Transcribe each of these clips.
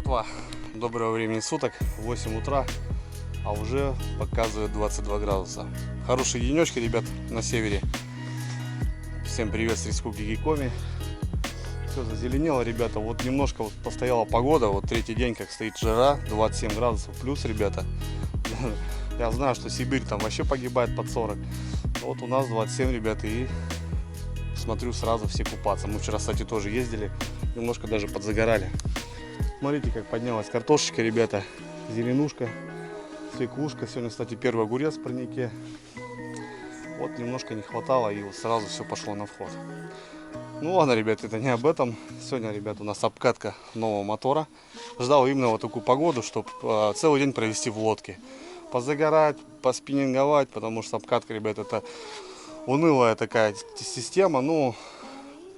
братва, доброго времени суток, 8 утра, а уже показывает 22 градуса. Хорошие денечки, ребят, на севере. Всем привет с Республики Коми. Все зазеленело, ребята, вот немножко вот постояла погода, вот третий день как стоит жара, 27 градусов плюс, ребята. Я знаю, что Сибирь там вообще погибает под 40, вот у нас 27, ребята, и смотрю сразу все купаться. Мы вчера, кстати, тоже ездили, немножко даже подзагорали. Смотрите, как поднялась картошечка, ребята, зеленушка, свеклушка. Сегодня, кстати, первый огурец в парнике. Вот немножко не хватало, и вот сразу все пошло на вход. Ну ладно, ребят, это не об этом. Сегодня, ребят, у нас обкатка нового мотора. Ждал именно вот такую погоду, чтобы целый день провести в лодке. Позагорать, поспиннинговать, потому что обкатка, ребят, это унылая такая система. Ну,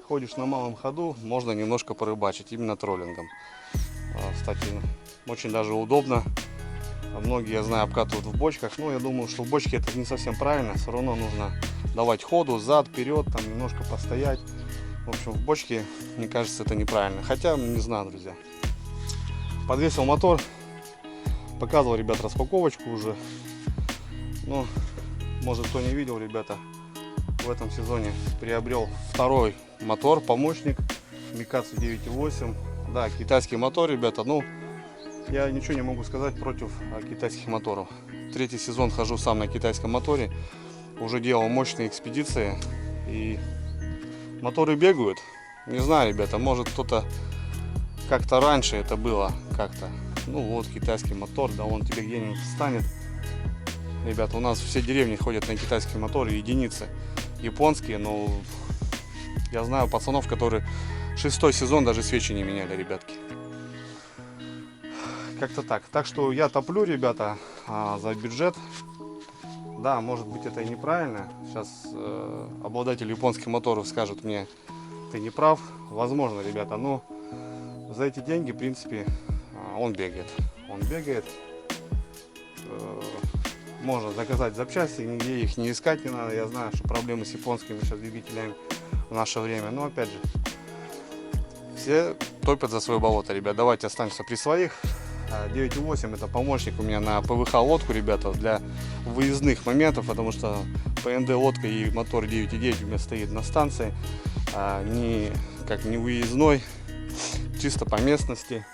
ходишь на малом ходу, можно немножко порыбачить, именно троллингом. Кстати, очень даже удобно. Многие, я знаю, обкатывают в бочках. Но я думаю, что в бочке это не совсем правильно. Все равно нужно давать ходу, зад, вперед, там немножко постоять. В общем, в бочке, мне кажется, это неправильно. Хотя, не знаю, друзья. Подвесил мотор. Показывал, ребят, распаковочку уже. Но, может, кто не видел, ребята, в этом сезоне приобрел второй мотор, помощник. Микацу 9.8. Да, китайский мотор, ребята. Ну, я ничего не могу сказать против китайских моторов. Третий сезон хожу сам на китайском моторе. Уже делал мощные экспедиции. И моторы бегают. Не знаю, ребята, может кто-то как-то раньше это было как-то. Ну вот китайский мотор, да он тебе где-нибудь встанет. Ребята, у нас все деревни ходят на китайские моторы, единицы японские, но я знаю пацанов, которые 6-й сезон даже свечи не меняли, ребятки. Как-то так. Так что я топлю, ребята, за бюджет. Да, может быть, это и неправильно. Сейчас обладатель японских моторов скажет мне, ты не прав. Возможно, ребята, но за эти деньги, в принципе, он бегает. Он бегает. Можно заказать запчасти, нигде их не искать не надо. Я знаю, что проблемы с японскими сейчас двигателями в наше время. Но опять же, все топят за свое болото, ребят. Давайте останемся при своих. 9.8 это помощник у меня на ПВХ лодку, ребята, для выездных моментов, потому что ПНД лодка и мотор 9.9 у меня стоит на станции, не выездной, чисто по местности.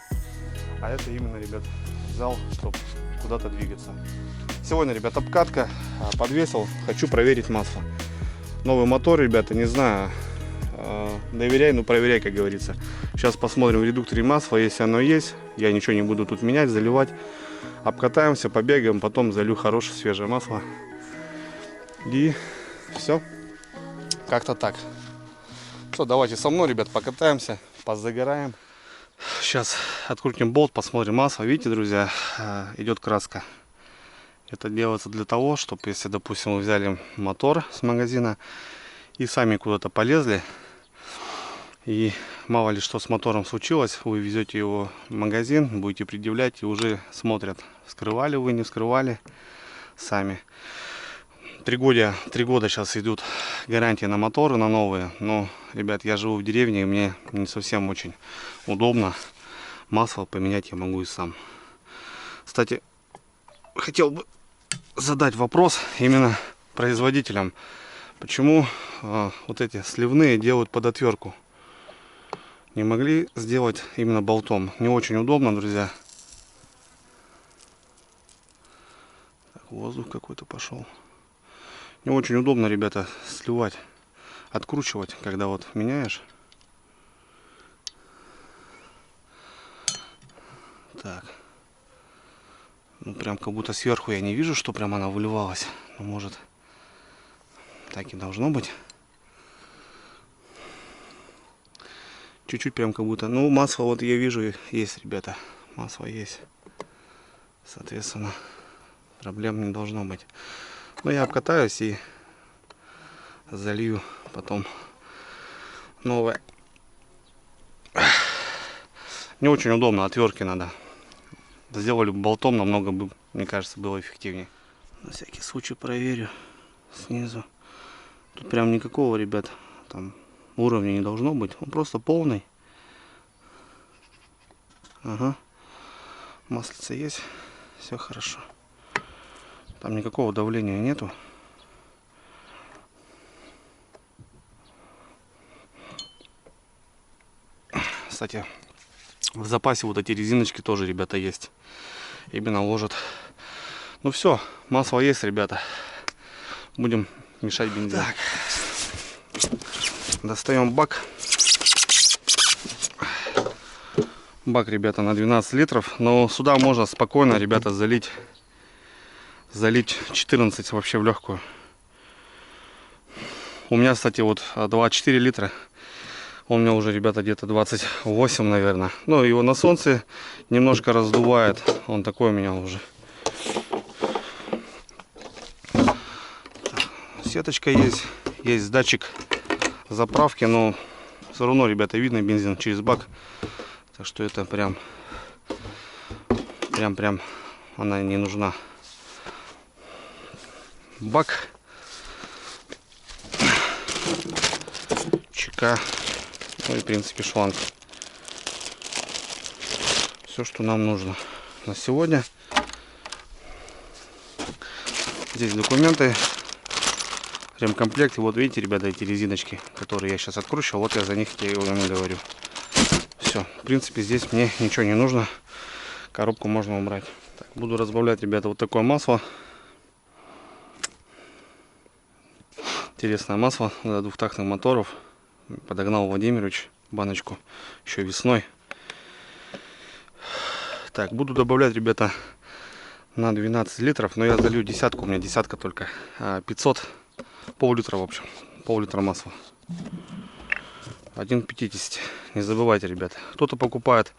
А это именно, ребят, взял, чтобы куда-то двигаться. Сегодня, ребят, обкатка, подвесил, хочу проверить масло. Новый мотор, ребята, не знаю, доверяй, ну проверяй, как говорится. Сейчас посмотрим в редукторе масла, если оно есть. Я ничего не буду тут менять, заливать. Обкатаемся, побегаем, потом залью хорошее свежее масло. И все. Как-то так. Что, давайте со мной, ребят, покатаемся, позагораем. Сейчас открутим болт, посмотрим масло. Видите, друзья, идет краска. Это делается для того, чтобы, если, допустим, вы взяли мотор с магазина и сами куда-то полезли, и мало ли что с мотором случилось, вы везете его в магазин, будете предъявлять, и уже смотрят, вскрывали вы, не вскрывали сами. 3 года сейчас идут гарантии на моторы, на новые. Но, ребят, я живу в деревне, и мне не совсем очень удобно. Масло поменять я могу и сам. Кстати, хотел бы задать вопрос именно производителям. Почему вот эти сливные делают под отвертку? Не могли сделать именно болтом. Не очень удобно, друзья. Так, воздух какой-то пошел. Не очень удобно, ребята, сливать, откручивать, когда вот меняешь. Так. Ну, прям как будто сверху я не вижу, что прям она выливалась. Но может, так и должно быть. Чуть-чуть прям как будто. Ну, масло вот я вижу есть, ребята. Масло есть. Соответственно, проблем не должно быть. Но я обкатаюсь и залью потом новое. Не очень удобно, отвертки надо. Сделали бы болтом, намного бы, мне кажется, было эффективнее. На всякий случай проверю снизу. Тут прям никакого, ребят, там уровня не должно быть. Он просто полный. Ага. Маслица есть, все хорошо. Там никакого давления нету. Кстати, в запасе вот эти резиночки тоже, ребята, есть. Именно ложат. Ну все, масло есть, ребята. Будем мешать бензин. Так. Достаем бак. Бак, ребята, на 12 литров. Но сюда можно спокойно, ребята, залить 14 вообще в легкую. У меня, кстати, вот 24 литра. У меня уже, ребята, где-то 28, наверное. Ну, его на солнце немножко раздувает. Он такой у меня уже. Сеточка есть. Есть датчик заправки, но все равно, ребята, видно бензин через бак. Так что это прям она не нужна. Бак. ЧК. Ну и, в принципе, шланг. Все, что нам нужно на сегодня. Здесь документы. Ремкомплект. И вот видите, ребята, эти резиночки, которые я сейчас откручивал. Вот я за них и вам говорю. Все. В принципе, здесь мне ничего не нужно. Коробку можно убрать. Так, буду разбавлять, ребята, вот такое масло. Интересное масло для двухтактных моторов. Подогнал Владимирович баночку еще весной. Так, буду добавлять, ребята, на 12 литров. Но я залью десятку, у меня десятка только. 500, пол-литра, в общем. Пол-литра масла. 1 к 50. Не забывайте, ребята. Кто-то покупает,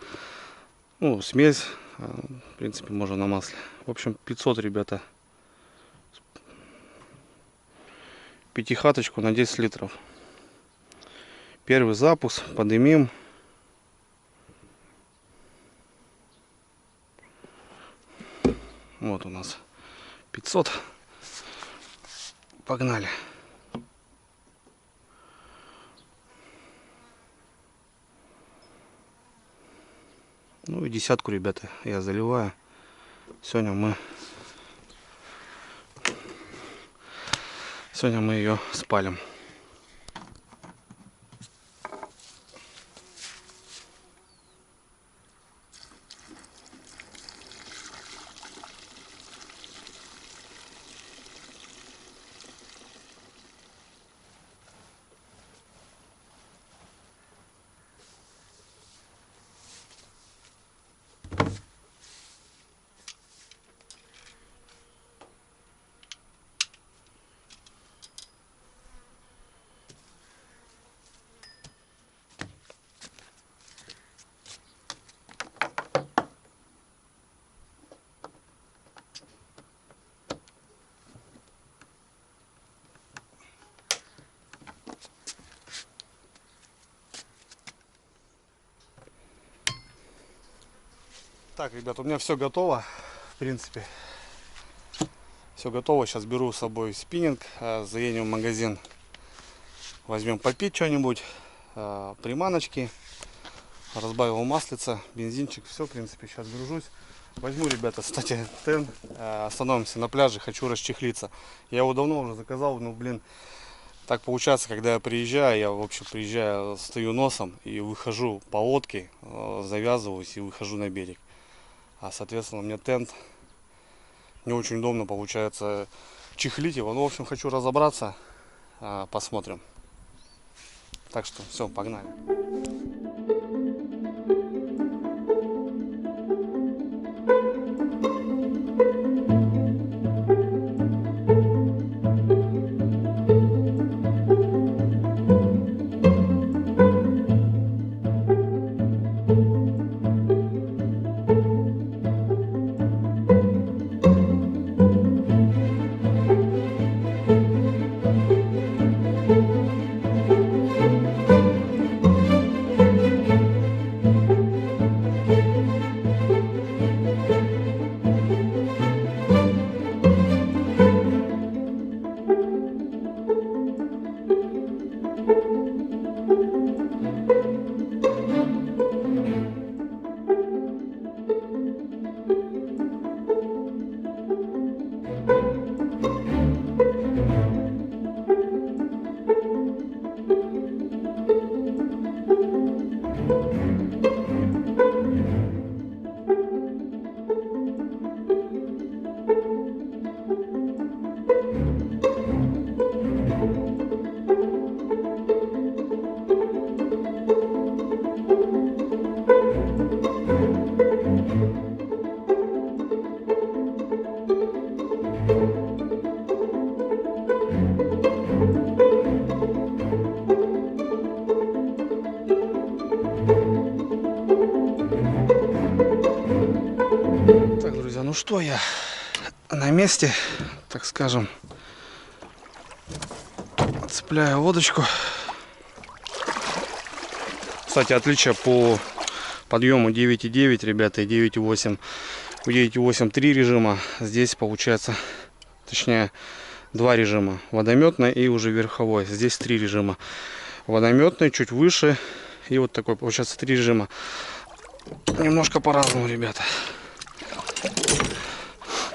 ну, смесь. В принципе, можно на масле. В общем, 500, ребята. Пятихаточку на 10 литров. Первый запуск. Подымим. Вот у нас 500. Погнали. Ну и десятку, ребята, я заливаю. Сегодня мы ее спалим. Так, ребят, у меня все готово. В принципе, все готово. Сейчас беру с собой спиннинг. Заедем в магазин. Возьмем попить что-нибудь. Приманочки. Разбавил маслица, бензинчик. Все, в принципе, сейчас гружусь. Возьму, ребята, кстати, тен. Остановимся на пляже. Хочу расчехлиться. Я его давно уже заказал. Но, блин, так получается, когда я приезжаю, в общем, приезжаю, стою носом и выхожу по лодке, завязываюсь и выхожу на берег. А, соответственно, у меня тент. Не очень удобно получается чехлить его. Ну, в общем, хочу разобраться. Посмотрим. Так что, все, погнали. Так, друзья, ну что, я на месте, так скажем, отцепляю водочку. Кстати, отличие по подъему 9,9, ребята, и 9,8. У 9,8 3 режима, здесь получается, точнее, 2 режима. Водометный и уже верховой. Здесь 3 режима. Водометный чуть выше и вот такой, получается, 3 режима. Немножко по-разному, ребята.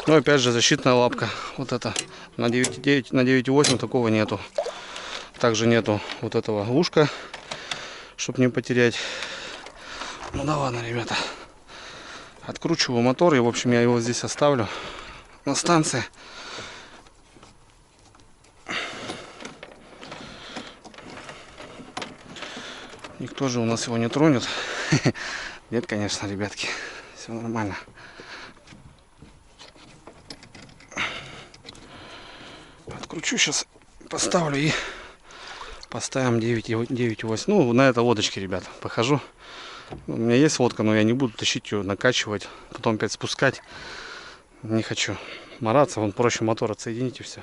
Но опять же защитная лапка. Вот это на 9,9, на 9,8 такого нету. Также нету вот этого ушка, чтобы не потерять. Ну да ладно, ребята. Откручиваю мотор, и в общем я его здесь оставлю на станции. Никто же у нас его не тронет. Нет, конечно, ребятки. Все нормально. Откручу сейчас, поставлю и поставим 9,8. Ну, на этой лодочке, ребята, похожу. У меня есть лодка, но я не буду тащить ее, накачивать, потом опять спускать. Не хочу мараться, вон проще мотор отсоединить и все.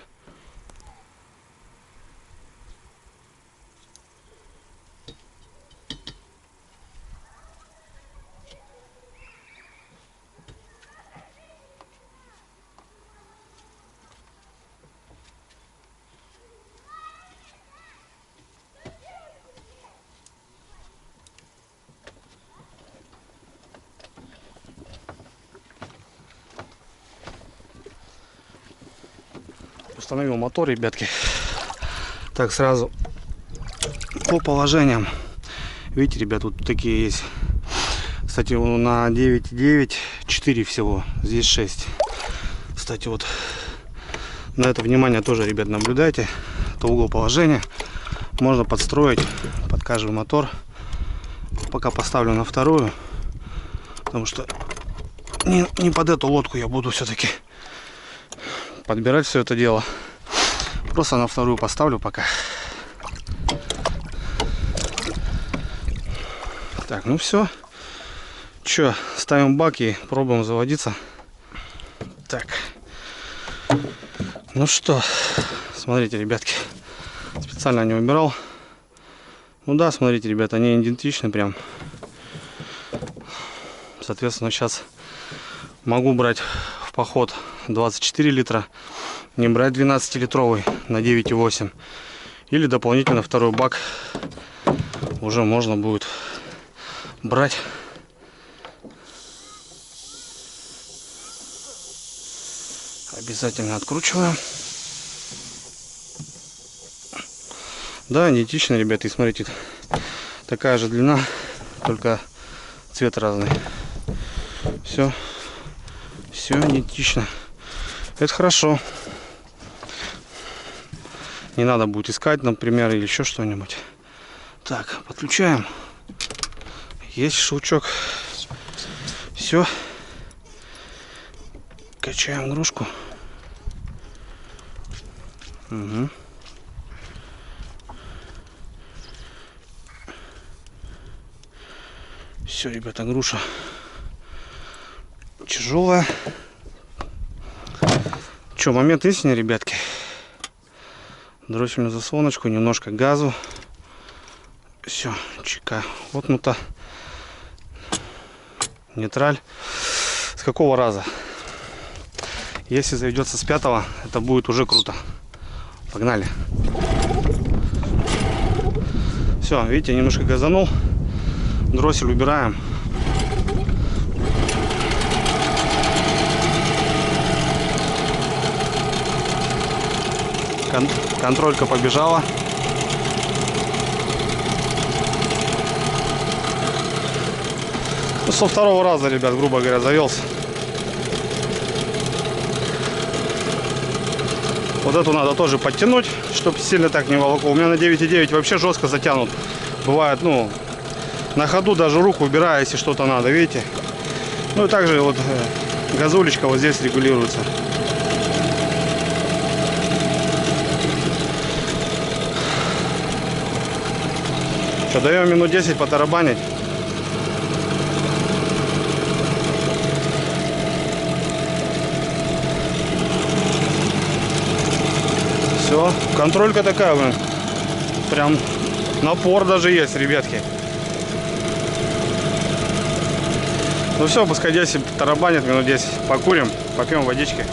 Установил мотор, ребятки. Так, сразу по положениям. Видите, ребят, вот такие есть. Кстати, на 9,9 4 всего, здесь 6. Кстати, вот на это внимание тоже, ребят, наблюдайте. Это угол положения. Можно подстроить под каждый мотор. Пока поставлю на вторую, потому что не под эту лодку я буду все-таки подбирать все это дело. Просто на вторую поставлю пока. Так, ну все. Че, ставим бак и пробуем заводиться. Так. Ну что, смотрите, ребятки. Специально не убирал. Ну да, смотрите, ребята, они идентичны прям. Соответственно, сейчас могу брать в поход 24 литра, не брать 12-литровый на 9,8. Или дополнительно второй бак уже можно будет брать. Обязательно откручиваем. Да, идентично, ребята, и смотрите, такая же длина, только цвет разный. Все идентично. Это хорошо. Не надо будет искать, например, или еще что-нибудь. Так, подключаем. Есть щелчок. Все. Качаем игрушку. Угу. Все, ребята, груша тяжелая. Че, момент истины, ребятки. Дроссельную заслоночку, немножко газу. Все, чека воткнута. Нейтраль. С какого раза? Если заведется с 5-го, это будет уже круто. Погнали. Все, видите, немножко газанул. Дроссель убираем. Контролька побежала. Ну, со второго раза, ребят, грубо говоря, завелся. Вот эту надо тоже подтянуть, чтобы сильно так не волокло. У меня на 9,9 вообще жестко затянут. Бывает, ну, на ходу даже руку убираю, если что-то надо, видите. Ну и также вот газулечка вот здесь регулируется. Что, даем минут 10 потарабанить. Все, контролька такая, блин. Прям напор даже есть, ребятки. Ну все, пускай 10 тарабанит, минут 10. Покурим, попьем водички.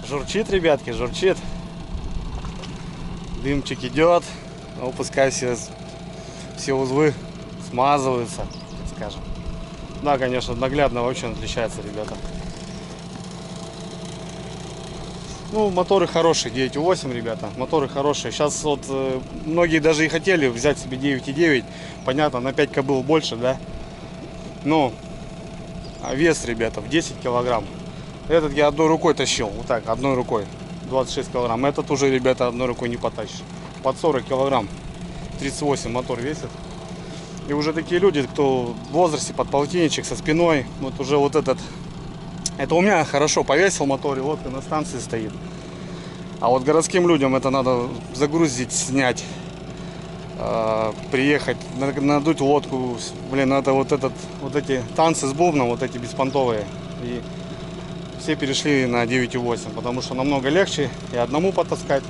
Журчит, ребятки, журчит. Дымчик идет. Ну, пускай все узлы смазываются, так скажем. Да, конечно, наглядно вообще отличается, ребята. Ну, моторы хорошие, 9.8, ребята. Моторы хорошие. Сейчас вот многие даже и хотели взять себе 9.9. Понятно, на 5 кобыл больше, да? Ну, а вес, ребята, в 10 килограмм. Этот я одной рукой тащил, вот так, одной рукой, 26 килограмм. Этот уже, ребята, одной рукой не потащишь. Под 40 килограмм, 38 мотор весит. И уже такие люди, кто в возрасте, под полтинничек, со спиной, вот уже вот этот, это у меня хорошо повесил мотор, и лодка на станции стоит. А вот городским людям это надо загрузить, снять, приехать, надуть лодку. Блин, надо вот эти танцы с бубном, вот эти беспонтовые. И все перешли на 9.8, потому что намного легче и одному потаскать.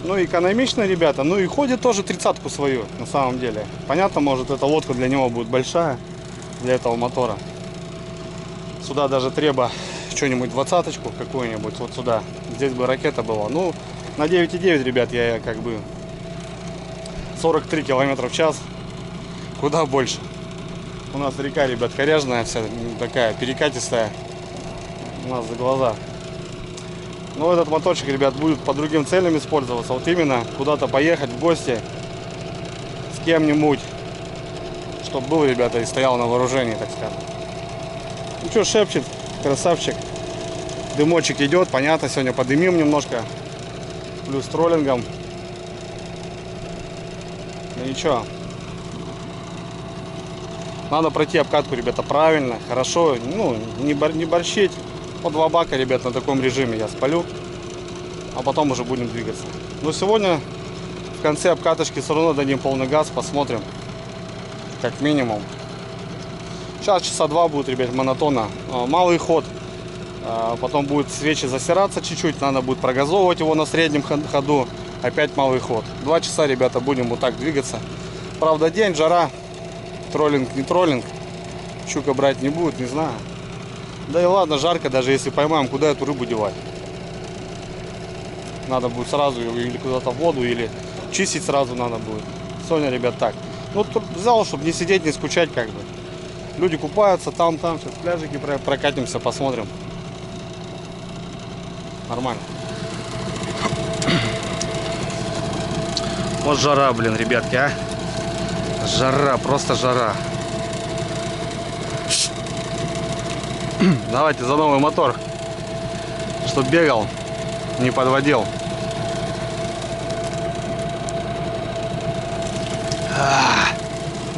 Ну, экономично, ребята. Ну и ходит тоже 30-ку свою, на самом деле. Понятно, может, эта лодка для него будет большая, для этого мотора. Сюда даже треба что-нибудь 20-очку какую-нибудь, вот сюда. Здесь бы ракета была. Ну, на 9.9, ребят, я как бы 43 километра в час. Куда больше. У нас река, ребят, коряжная вся, такая перекатистая. У нас за глаза. Но этот моторчик, ребят, будет по другим целям использоваться. Вот именно куда-то поехать в гости с кем-нибудь, чтобы был, ребята, и стоял на вооружении, так скажем. Ну что, шепчет, красавчик. Дымочек идет, понятно, сегодня подымим немножко. Плюс троллингом. Ну ничего. Надо пройти обкатку, ребята, правильно, хорошо. Ну, не борщить. По 2 бака, ребят, на таком режиме я спалю. А потом уже будем двигаться. Но сегодня в конце обкаточки все равно дадим полный газ, посмотрим. Как минимум. Сейчас часа 2 будет, ребят, монотонно. Малый ход. Потом будет свечи засираться чуть-чуть. Надо будет прогазовывать его на среднем ходу. Опять малый ход. 2 часа, ребята, будем вот так двигаться. Правда, день, жара. Троллинг, не троллинг. Щука брать не будет, не знаю. Да и ладно, жарко, даже если поймаем, куда эту рыбу девать? Надо будет сразу или куда-то в воду, или чистить сразу надо будет. Сегодня, ребят, так. Ну, взял, чтобы не сидеть, не скучать, как бы. Люди купаются, там, сейчас пляжики прокатимся, посмотрим. Нормально. Вот жара, блин, ребятки, а. Жара, просто жара. Давайте за новый мотор, чтоб бегал, не подводил.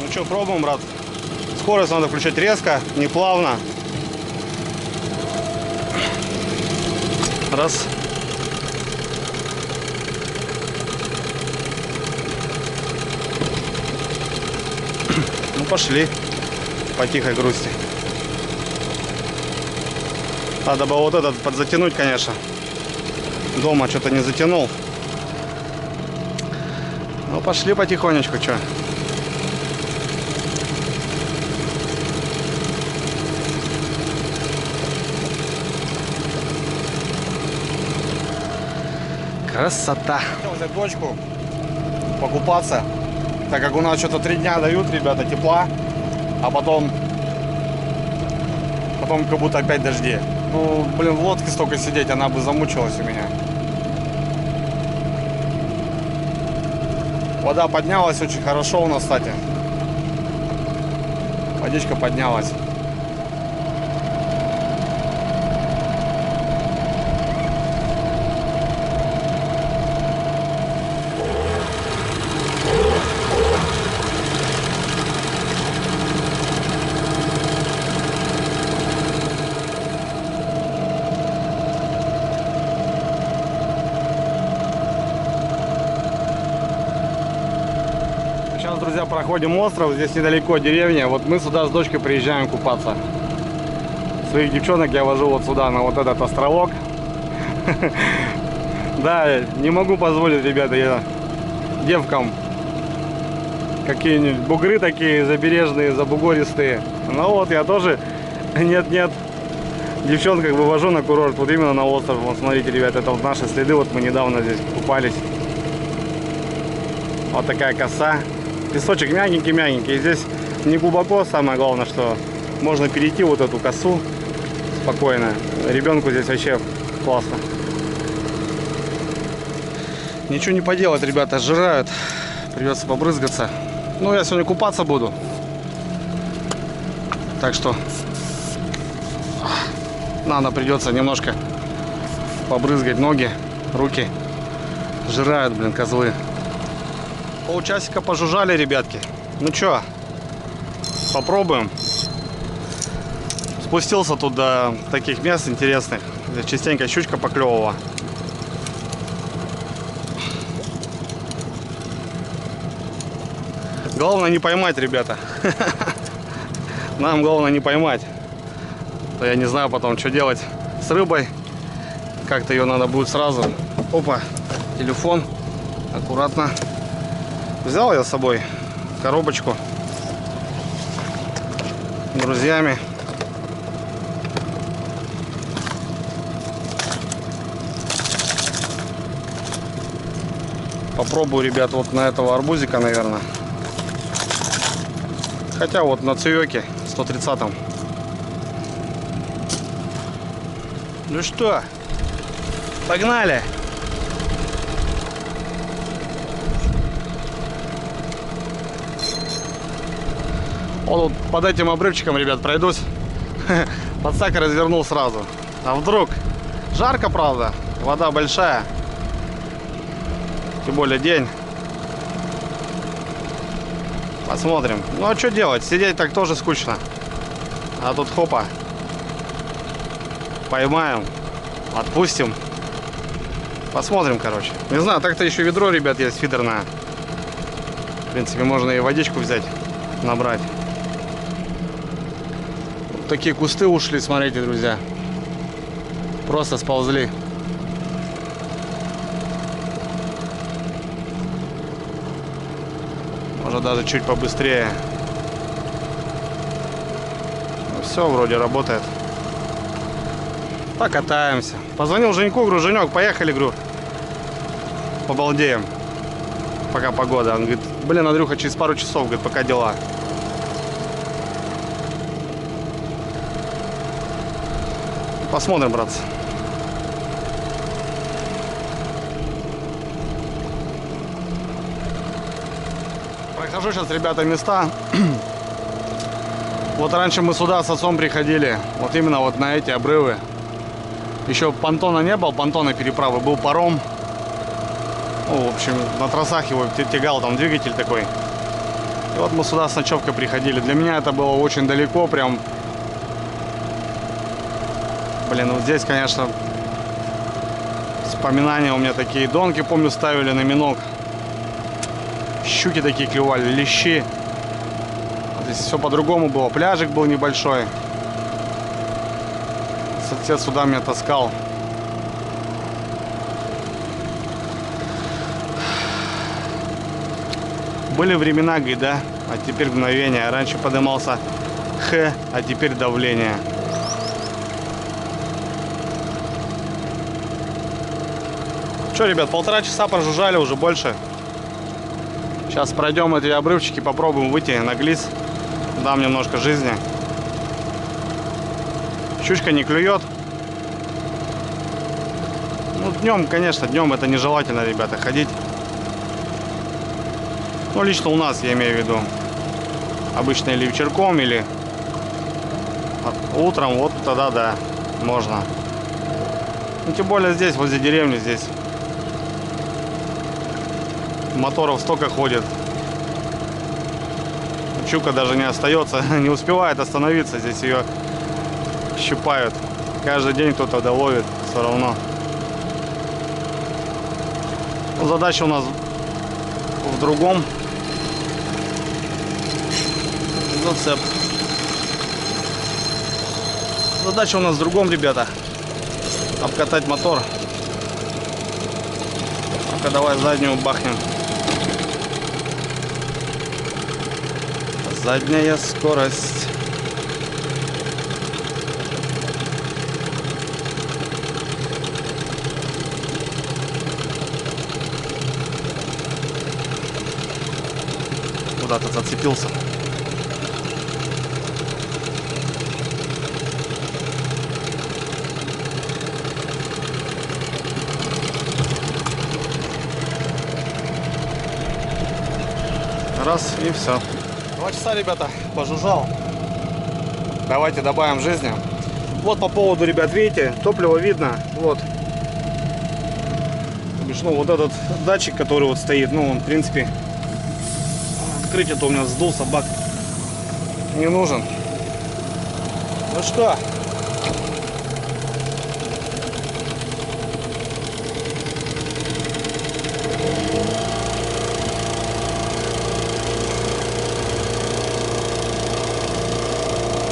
Ну что, пробуем, брат. Скорость надо включать резко, не плавно. Раз. Ну пошли по тихой грусти. Надо было вот этот подзатянуть, конечно. Дома что-то не затянул. Ну пошли потихонечку, что. Красота. Хотел взять дочку, покупаться, так как у нас что-то 3 дня дают, ребята, тепла, а потом как будто опять дожди. Ну, блин, в лодке столько сидеть, она бы замучилась у меня. Вода поднялась очень хорошо у нас, кстати. Водичка поднялась. Сейчас, друзья, проходим остров. Здесь недалеко деревня. Вот мы сюда с дочкой приезжаем купаться. Своих девчонок я вожу вот сюда, на вот этот островок. Да, не могу позволить, ребята, я девкам какие-нибудь бугры такие забережные, забугористые. Ну вот, я тоже нет-нет девчонках вывожу на курорт, вот именно на остров. Вот смотрите, ребят, это вот наши следы, вот мы недавно здесь купались. Вот такая коса. Песочек мягенький-мягенький. Здесь не глубоко, самое главное, что можно перейти вот эту косу спокойно. Ребенку здесь вообще классно. Ничего не поделать, ребята, сжирают. Придется побрызгаться. Ну, я сегодня купаться буду. Так что надо, придется немножко побрызгать ноги, руки. Жирают, блин, козлы. Полчасика пожужжали, ребятки. Ну чё, попробуем. Спустился тут до таких мест интересных. Здесь частенько щучка поклевывала. Главное не поймать, ребята. Нам главное не поймать. То я не знаю потом, что делать с рыбой. Как-то ее надо будет сразу. Опа, телефон. Аккуратно. Взял я с собой коробочку с друзьями. Попробую, ребят, вот на этого арбузика, наверное. Хотя вот на цуёке 130-м. Ну что, погнали! Вот под этим обрывчиком, ребят, пройдусь. Подсак развернул сразу. А вдруг? Жарко, правда. Вода большая. Тем более день. Посмотрим. Ну а что делать? Сидеть так тоже скучно. А тут хопа. Поймаем. Отпустим. Посмотрим, короче. Не знаю, так-то еще ведро, ребят, есть фидерное. В принципе, можно и водичку взять, набрать. Вот такие кусты ушли, смотрите, друзья. Просто сползли. Может даже чуть побыстрее. Ну, все вроде работает. Покатаемся. Позвонил Женьку, говорю, Женек, поехали, говорю. Побалдеем. Пока погода. Он говорит, блин, Андрюха, через пару часов, говорит, пока дела. Посмотрим, братцы. Прохожу сейчас, ребята, места. Вот раньше мы сюда с отцом приходили. Вот именно вот на эти обрывы. Еще понтона не было, понтона переправы, был паром. Ну, в общем, на тросах его тягал там двигатель такой. И вот мы сюда с ночевкой приходили. Для меня это было очень далеко, прям. Блин, вот здесь, конечно, вспоминания у меня такие. Донки, помню, ставили на минок. Щуки такие клевали, лещи. Здесь все по-другому было. Пляжик был небольшой. Отец сюда меня таскал. Были времена, говорит, да? А теперь мгновение. Раньше поднимался Х, а теперь давление. Что, ребят, 1,5 часа прожужжали, уже больше. Сейчас пройдем эти обрывчики, попробуем выйти на глис. Дам немножко жизни. Щучка не клюет. Ну, днем, конечно, днем это нежелательно, ребята, ходить. Ну, лично у нас, я имею в виду. Обычно или вечерком, или утром, вот тогда, да, можно. Ну, тем более здесь, возле деревни, здесь моторов столько ходит. Щука даже не остается, не успевает остановиться. Здесь ее щипают. Каждый день кто-то доловит все равно. Задача у нас в другом. зацеп. Задача у нас в другом, ребята. Обкатать мотор. Ну-ка, давай заднюю бахнем. Задняя скорость. Куда-то зацепился. Раз и все. 2 часа, ребята, пожужжал. Давайте добавим жизни. Вот по поводу, ребят, видите, топливо видно. Вот. Ну, вот этот датчик, который вот стоит, ну, он, в принципе, открытие-то у меня сдулся, бак не нужен. Ну что?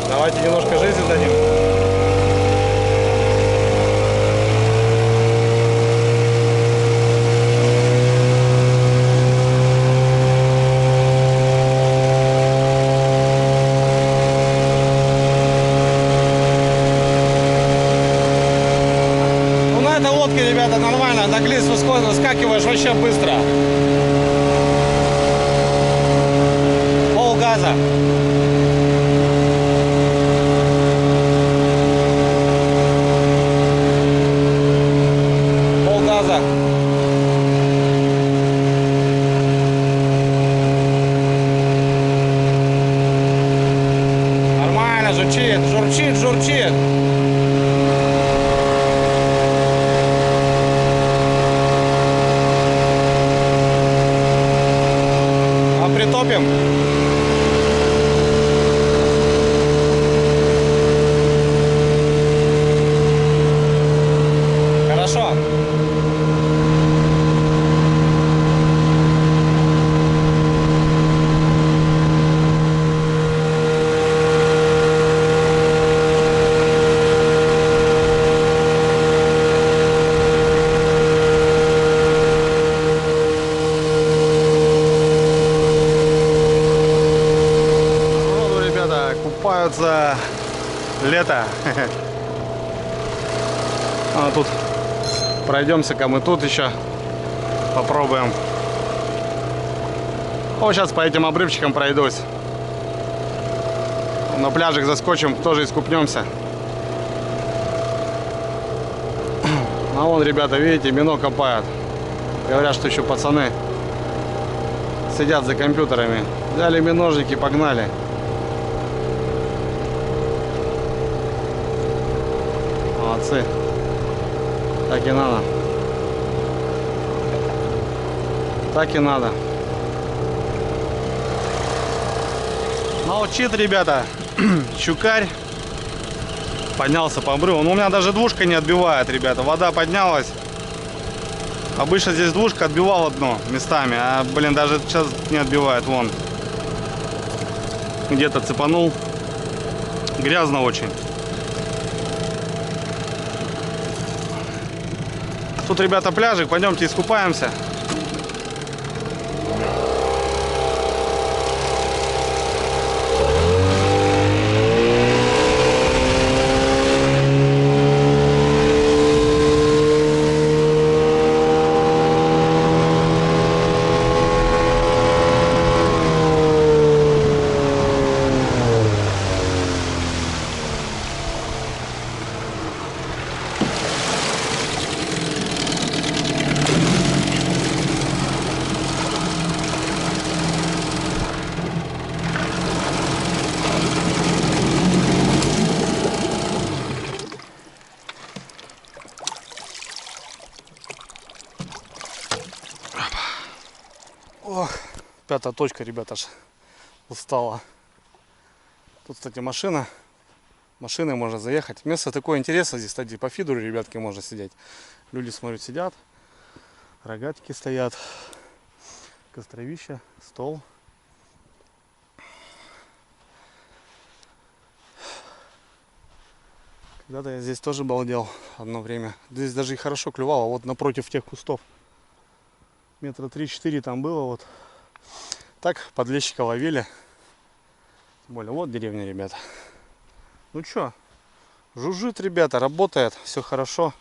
Давайте немножко жизни дадим. Ну, на этой лодке, ребята, нормально. На глист выскакиваешь вообще быстро. Полгаза. Нормально, журчит, журчит, журчит. А притопим. Хорошо. Купаются лето. А тут пройдемся-ка мы тут еще попробуем. Вот сейчас по этим обрывчикам пройдусь. На пляжик заскочим, тоже искупнемся. А вон, ребята, видите, мино копают. Говорят, что еще пацаны сидят за компьютерами. Взяли миножники, погнали. Молодцы. Так и надо. Так и надо. Молчит, ребята. Щукарь. Поднялся по обрыву. Ну, у меня даже двушка не отбивает, ребята. Вода поднялась. Обычно здесь двушка отбивала дно местами. А, блин, даже сейчас не отбивает. Вон. Где-то цепанул. Грязно очень. Тут, ребята, пляжик, пойдемте искупаемся. Ох, 5-я точка, ребята, аж устала. Тут, кстати, машина. Машиной можно заехать. Место такое интересное здесь, кстати, по фидеру, ребятки, можно сидеть. Люди, смотрят, сидят. Рогатики стоят. Костровище, стол. Когда-то я здесь тоже балдел одно время. Здесь даже и хорошо клювало. Вот напротив тех кустов. Метра 3-4 там было. Вот так подлещика ловили. Тем более, вот деревня, ребята. Ну чё, жужжит, ребята, работает. Все хорошо.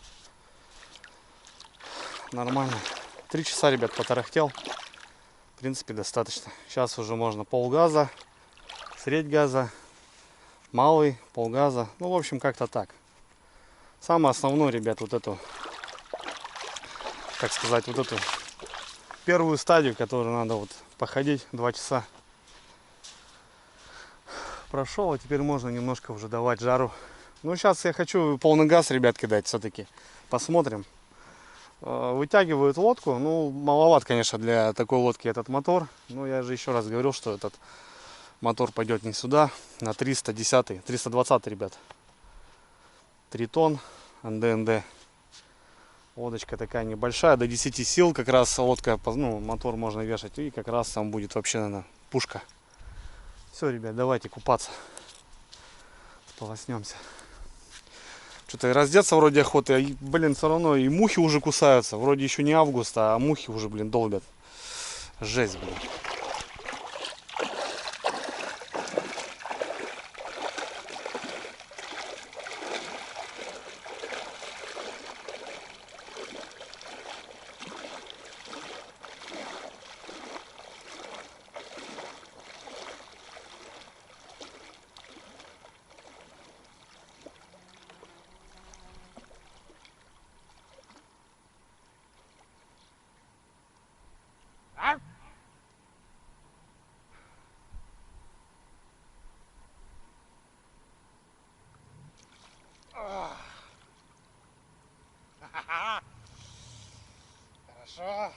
Нормально. 3 часа, ребят, потарахтел. В принципе, достаточно. Сейчас уже можно полгаза, средь газа, малый, полгаза. Ну, в общем, как-то так. Самое основное, ребят, вот эту, как сказать, вот эту первую стадию, которую надо вот походить 2 часа. Прошел, а теперь можно немножко уже давать жару. Ну, сейчас я хочу полный газ, ребят, кидать все-таки. Посмотрим. Вытягивают лодку. Ну, маловат, конечно, для такой лодки этот мотор. Но я же еще раз говорил, что этот мотор пойдет не сюда, на 310, 320, ребят. Тритон, НД. Лодочка такая небольшая, до 10 сил. Как раз лодка, ну, мотор можно вешать. И как раз там будет вообще, наверное, пушка. Все, ребят, давайте купаться. Сполоснемся. Что-то раздеться вроде охоты, а, блин, все равно и мухи уже кусаются. Вроде еще не август, а мухи уже, блин, долбят. Жесть, блин. Хорошо.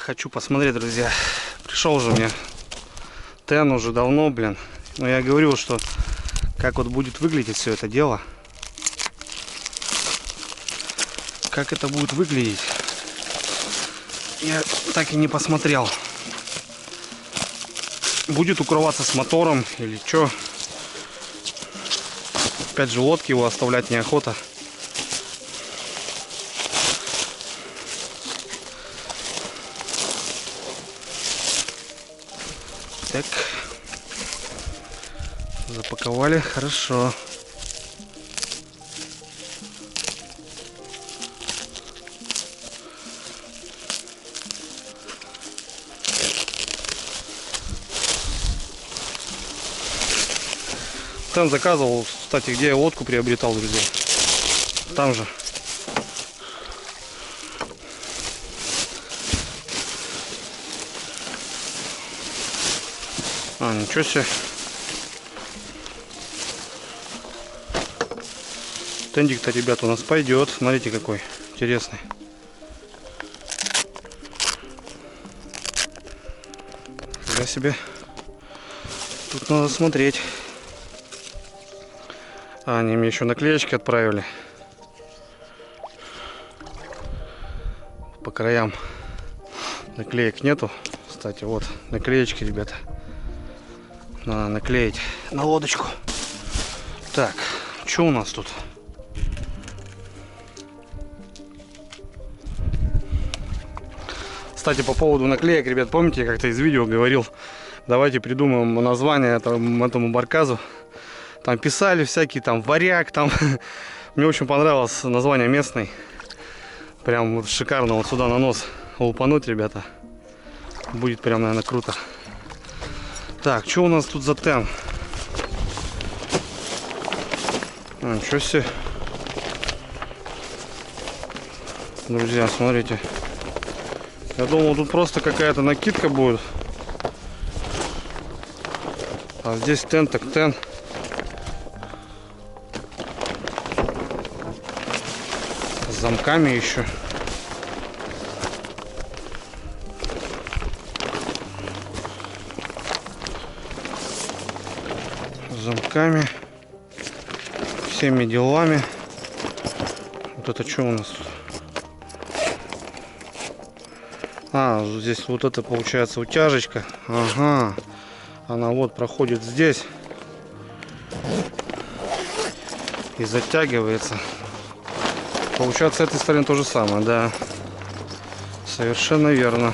Хочу посмотреть, друзья. Пришел уже мне тен уже давно, блин. Но я говорил, что как вот будет выглядеть все это дело. Как это будет выглядеть, я так и не посмотрел. Будет укрываться с мотором или что. Опять же, лодки его оставлять неохота. Так. Запаковали хорошо. Там заказывал, кстати, где я лодку приобретал, друзья. Там же. А, ничего себе. Тендик-то, ребят, у нас пойдет. Смотрите, какой интересный. Фига себе. Тут надо смотреть. А, они мне еще наклеечки отправили. По краям наклеек нету. Кстати, вот наклеечки, ребята. Надо наклеить на лодочку. Так, что у нас тут? Кстати, по поводу наклеек, ребят, помните, я как-то из видео говорил, давайте придумаем название этому барказу. Там писали всякие, там варяг, там. Мне очень понравилось название местный. Прям вот шикарно вот сюда на нос лупануть, ребята. Будет прям, наверное, круто. Так, что у нас тут за тен? А, ничего себе. Друзья, смотрите. Я думал, тут просто какая-то накидка будет. А здесь тен так тен. С замками еще. С замками. Всеми делами. Вот это что у нас тут? А, здесь вот это получается утяжечка. Ага. Она вот проходит здесь и затягивается. Получается, с этой стороны то же самое, да. Совершенно верно.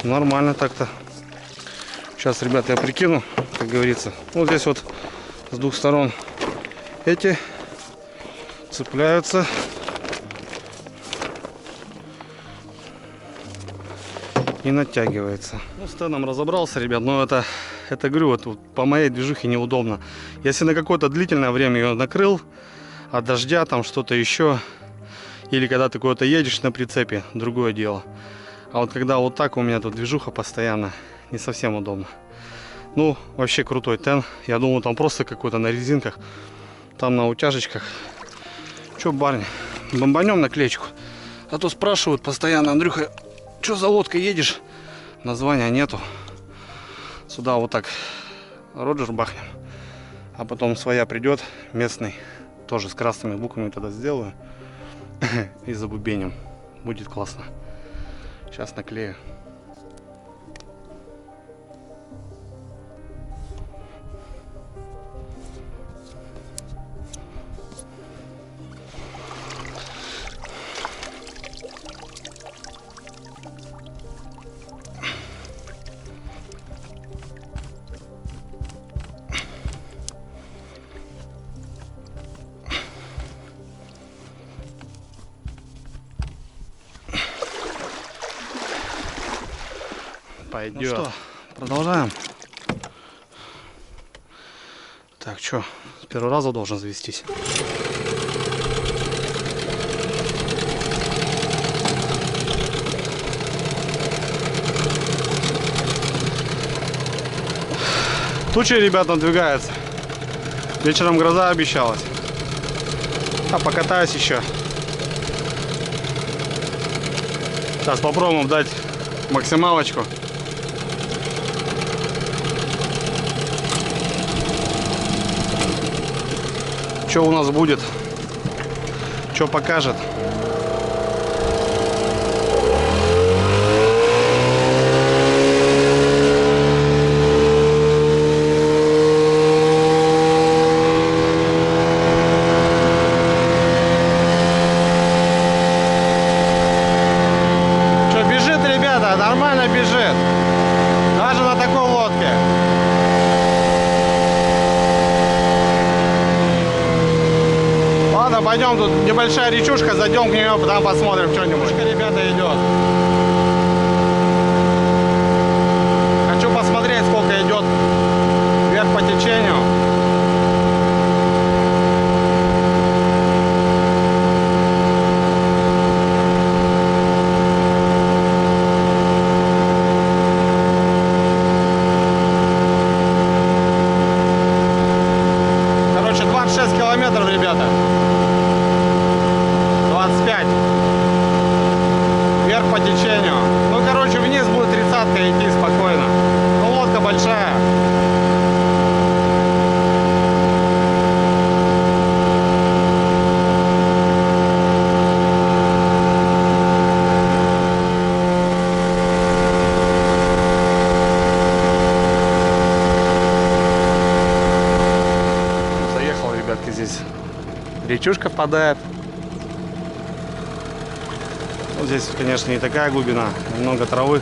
Нормально так-то. Сейчас, ребята, я прикину, как говорится. Вот здесь вот с двух сторон эти цепляются. И натягивается. Ну, с теном разобрался, ребят, но это говорю, вот по моей движухе неудобно. Если на какое-то длительное время ее накрыл от дождя, там что-то еще, или когда ты куда-то едешь на прицепе, другое дело. А вот когда вот так у меня тут движуха постоянно, не совсем удобно. Ну, вообще крутой тен. Я думал, там просто какой-то на резинках, там на утяжечках. Че, барни, бомбанем наклеечку. А то спрашивают постоянно: Андрюха, что за лодкой едешь? Названия нету. Сюда вот так Роджер бахнем. А потом своя придет, местный. Тоже с красными буквами тогда сделаю. И забубеним. Будет классно. Сейчас наклею. Пойдет. Ну что, продолжаем. Так, что, с первого раза должен завестись. Тучи, ребят, надвигаются. Вечером гроза обещалась. А покатаюсь еще. Сейчас попробуем дать максималочку. Что у нас будет? Что покажет? Нормально бежит, даже на такой лодке. Ладно, пойдем, тут небольшая речушка, зайдем к нее, потом посмотрим что-нибудь. Ребята, идет. Хочу посмотреть, сколько идет вверх по течению. Километров, ребята. 25. Вверх по течению. Ну, короче, вниз будет 30-ка идти спокойно. Ну, лодка большая. Здесь речушка впадает. Вот здесь, конечно, не такая глубина, много травы.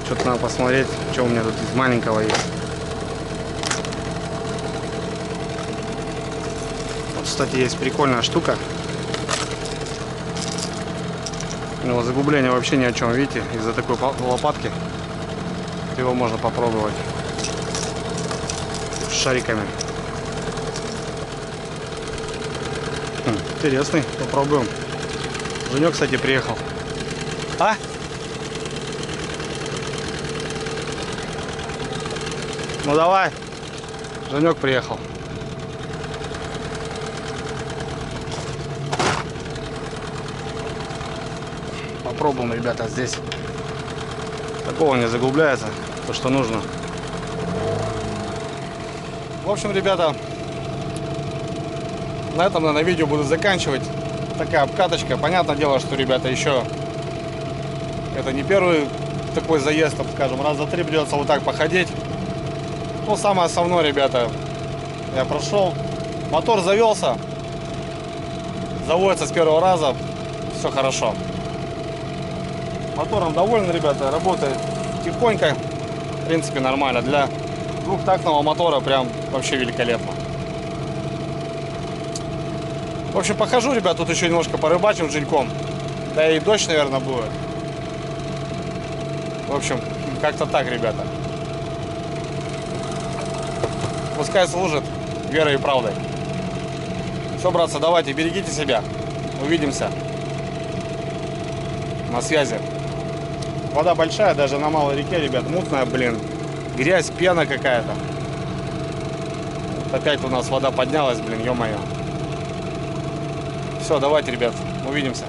Что-то надо посмотреть, что у меня тут из маленького есть. Вот, кстати, есть прикольная штука. Но загубление вообще ни о чем, видите, из-за такой лопатки. Его можно попробовать. Шариками. Интересный, попробуем. Женек, кстати, приехал. А? Ну давай. Женек приехал. Попробуем, ребята, здесь. Такого не заглубляется, то, что нужно. В общем, ребята, на этом, наверное, видео буду заканчивать. такая обкаточка. Понятное дело, что, ребята, еще это не первый такой заезд, так скажем. Раза 3 придется вот так походить. Ну, самое основное, ребята, я прошел. Мотор завелся. Заводится с первого раза. Все хорошо. Мотором доволен, ребята. Работает тихонько. В принципе, нормально. Для двухтактного мотора прям вообще великолепно. В общем, похожу, ребят. Тут еще немножко порыбачим с Женьком. Да и дождь, наверное, будет. В общем, как-то так, ребята. Пускай служит верой и правдой. Все, братцы, давайте, берегите себя. Увидимся. На связи. Вода большая, даже на малой реке, ребят, мутная, блин. Грязь, пена какая-то. Вот опять у нас вода поднялась, блин, ё-моё. Все, давайте, ребят, увидимся.